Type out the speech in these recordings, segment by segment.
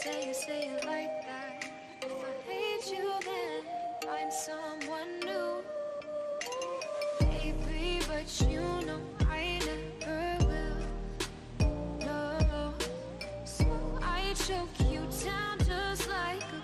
say it like that. If I hate you, then find someone new. Baby, but you know I never will. No, so I choke you down just like a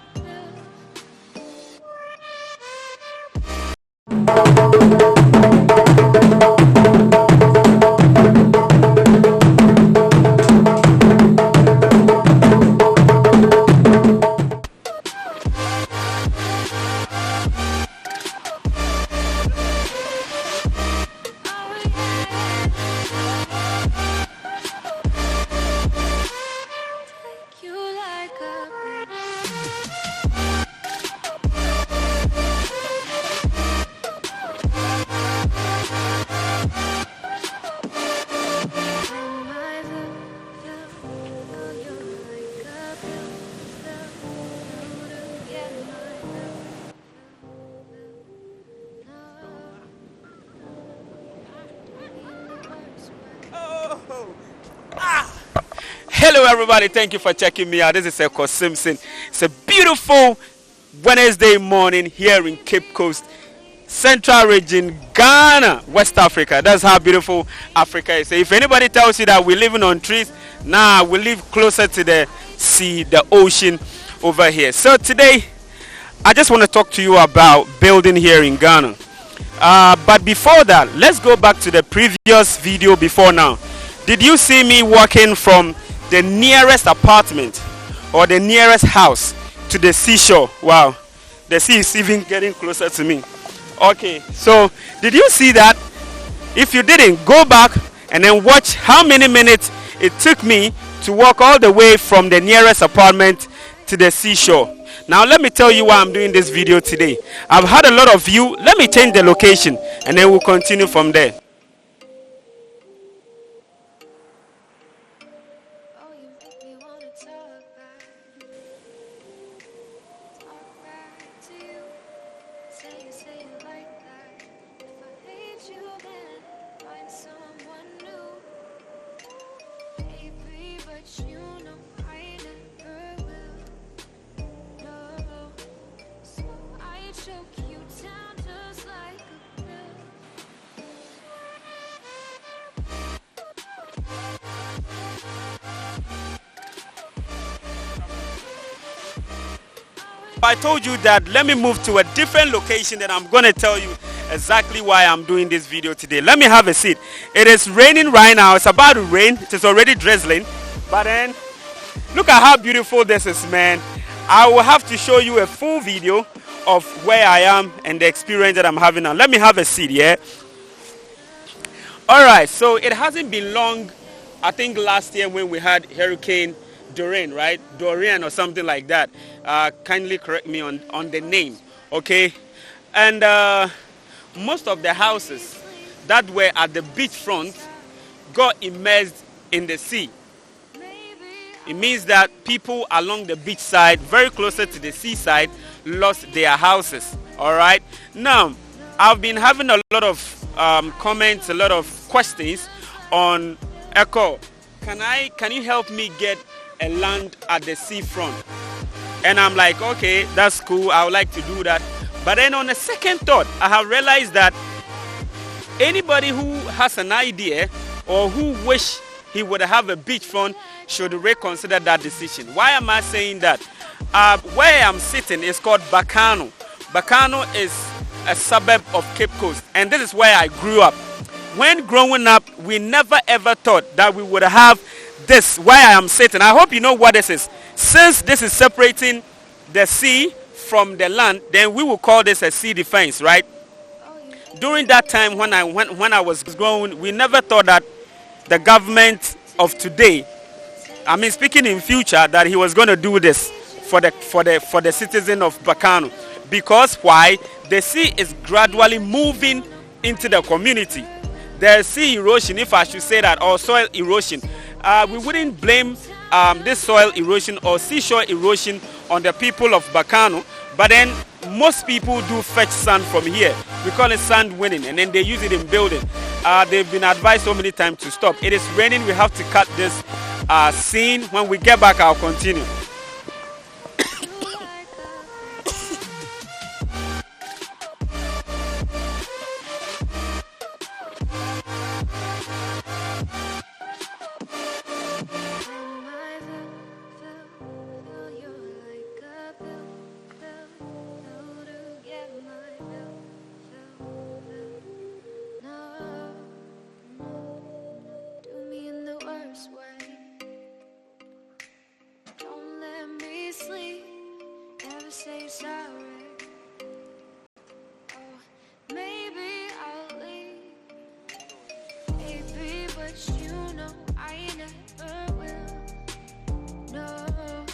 Hello everybody, thank you for checking me out. This is Ekow Simpson. It's a beautiful Wednesday morning here in Cape Coast, Central Region, Ghana, West Africa. That's how beautiful Africa is. So if anybody tells you that we're living on trees, nah, we live closer to the sea, the ocean over here. So today, I just want to talk to you about building here in Ghana. But before that, let's go back to the previous video before now. Did you see me walking from the nearest apartment or the nearest house to the seashore? Wow, the sea is even getting closer to me. Okay, so did you see that? If you didn't, go back and then watch how many minutes it took me to walk all the way from the nearest apartment to the seashore. Now let me tell you why I'm doing this video today. I've had a lot of you. Let me change the location and then we'll continue from there. I told you that let me move to a different location, and I'm going to tell you exactly why I'm doing this video today. Let me have a seat. It is raining right now. It's about to rain. It is already drizzling. But then, look at how beautiful this is, man. I will have to show you a full video of where I am and the experience that I'm having now. Let me have a seat, yeah? All right, so it hasn't been long. I think last year when we had Hurricane Dorian, right? Dorian or something like that. Kindly correct me on the name, okay? And most of the houses that were at the beachfront got immersed in the sea. It means that people along the beach side, very closer to the seaside, lost their houses, all right? Now, I've been having a lot of comments, a lot of questions on Ekow. Can you help me get a land at the seafront? And I'm like, okay, that's cool. I would like to do that. But then on a second thought, I have realized that anybody who has an idea or who wish he would have a beachfront should reconsider that decision. Why am I saying that? Where I'm sitting is called Bakano. Bakano is a suburb of Cape Coast, and this is where I grew up. When growing up, we never ever thought that we would have this where I am sitting. I hope you know what this is. Since this is separating the sea from the land, then we will call this a sea defense, right? During that time when I was growing, we never thought that the government of today, I mean speaking in future, that he was going to do this for the citizen of Bakano. Because why? The sea is gradually moving into the community. There's sea erosion, if I should say that, or soil erosion. We wouldn't blame this soil erosion or seashore erosion on the people of Bakano, but then most people do fetch sand from here. We call it sand winning, and then they use it in building. They've been advised so many times to stop. It is raining. We have to cut this scene. When we get back, I'll continue.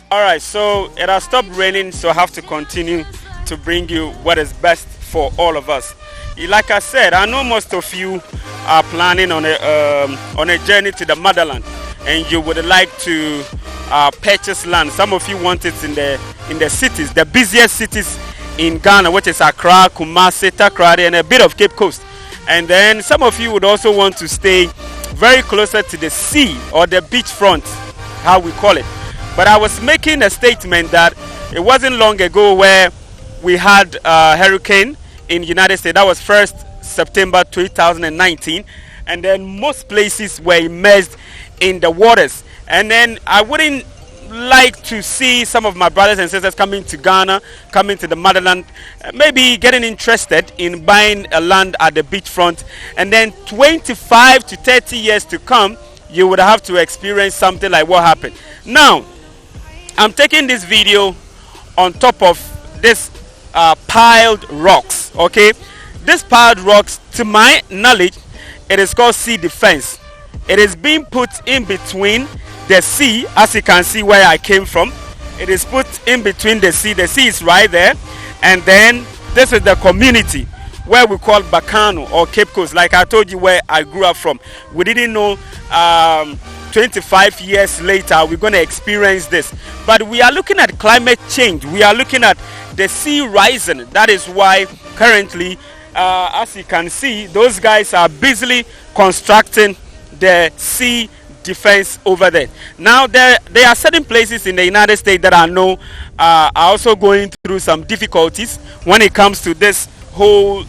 All right, so it has stopped raining, so I have to continue to bring you what is best for all of us. Like I said, I know most of you are planning on a journey to the motherland, and you would like to purchase land. Some of you want it in the cities, the busiest cities in Ghana, which is Accra, Kumasi, Takoradi, and a bit of Cape Coast. And then some of you would also want to stay very closer to the sea or the beachfront, how we call it. But I was making a statement that it wasn't long ago where we had a hurricane in the United States. That was 1st September 2019. And then most places were immersed in the waters. And then I wouldn't like to see some of my brothers and sisters coming to Ghana, coming to the motherland, maybe getting interested in buying a land at the beachfront. And then 25 to 30 years to come, you would have to experience something like what happened. Now, I'm taking this video on top of this piled rocks, okay? This piled rocks, to my knowledge, it is called sea defense. It is being put in between the sea, as you can see where I came from. It is put in between the sea. The sea is right there. And then this is the community where we call Bacano or Cape Coast. Like I told you where I grew up from. We didn't know 25 years later we're going to experience this. But we are looking at climate change. We are looking at the sea rising. That is why currently, as you can see, those guys are busily constructing the sea defense over there. Now there are certain places in the United States that I know are also going through some difficulties when it comes to this whole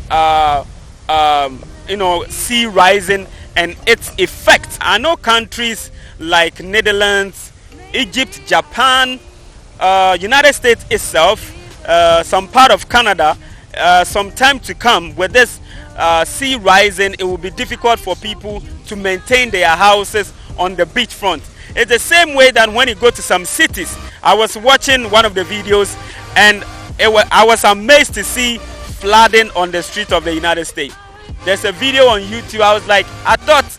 sea rising and its effects. I know countries like Netherlands, Egypt, Japan, United States itself, some part of Canada, some time to come with this sea rising, it will be difficult for people to maintain their houses on the beachfront. It's the same way that when you go to some cities. I was watching one of the videos and I was amazed to see flooding on the street of the United States. There's a video on YouTube. I was like, I thought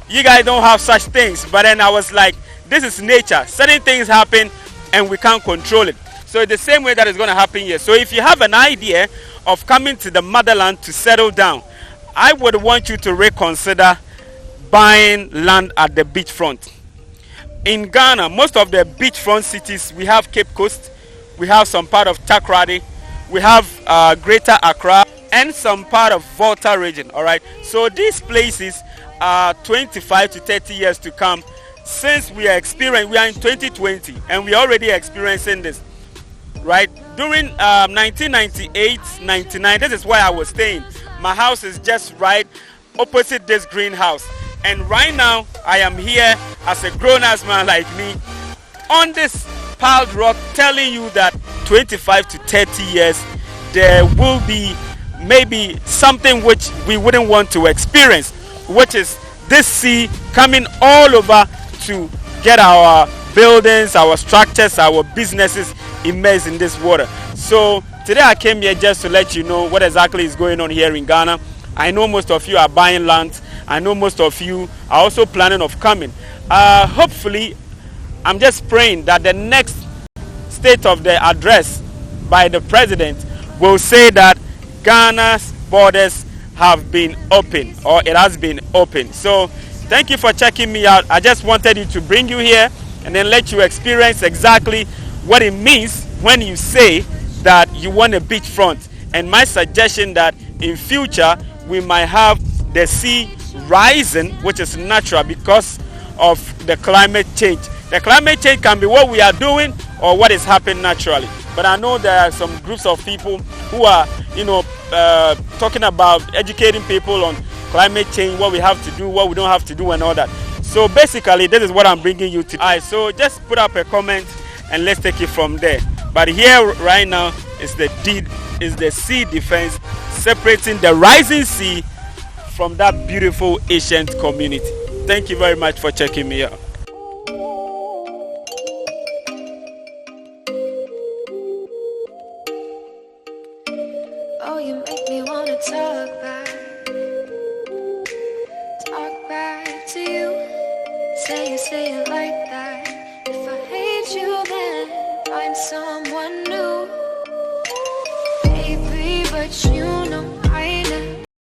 you guys don't have such things, but then I was like, this is nature. Certain things happen and we can't control it. So it's the same way that is going to happen here. So if you have an idea of coming to the motherland to settle down, I would want you to reconsider buying land at the beachfront. In Ghana, most of the beachfront cities, we have Cape Coast, we have some part of Takoradi, we have Greater Accra, and some part of Volta region. All right. So these places are 25 to 30 years to come. Since we are in 2020, and we are already experiencing this. Right. During 1998, 99, this is where I was staying. My house is just right opposite this greenhouse. And right now, I am here as a grown-ass man like me on this piled rock telling you that 25 to 30 years, there will be maybe something which we wouldn't want to experience, which is this sea coming all over to get our buildings, our structures, our businesses immersed in this water. So today I came here just to let you know what exactly is going on here in Ghana. I know most of you are buying land. I know most of you are also planning of coming. Hopefully, I'm just praying that the next state of the address by the president will say that Ghana's borders have been open, or it has been open. So thank you for checking me out. I just wanted you to bring you here and then let you experience exactly what it means when you say that you want a beachfront. And my suggestion that in future we might have the sea rising, which is natural because of the climate change. The climate change can be what we are doing or what is happening naturally. But I know there are some groups of people who are, talking about educating people on climate change, what we have to do, what we don't have to do, and all that. So basically, this is what I'm bringing you to. Alright, so just put up a comment and let's take it from there. But here right now is the sea defense separating the rising sea from that beautiful ancient community. Thank you very much for checking me out. Oh, you make me wanna talk back to you. Say it like that. If I hate you, then one knew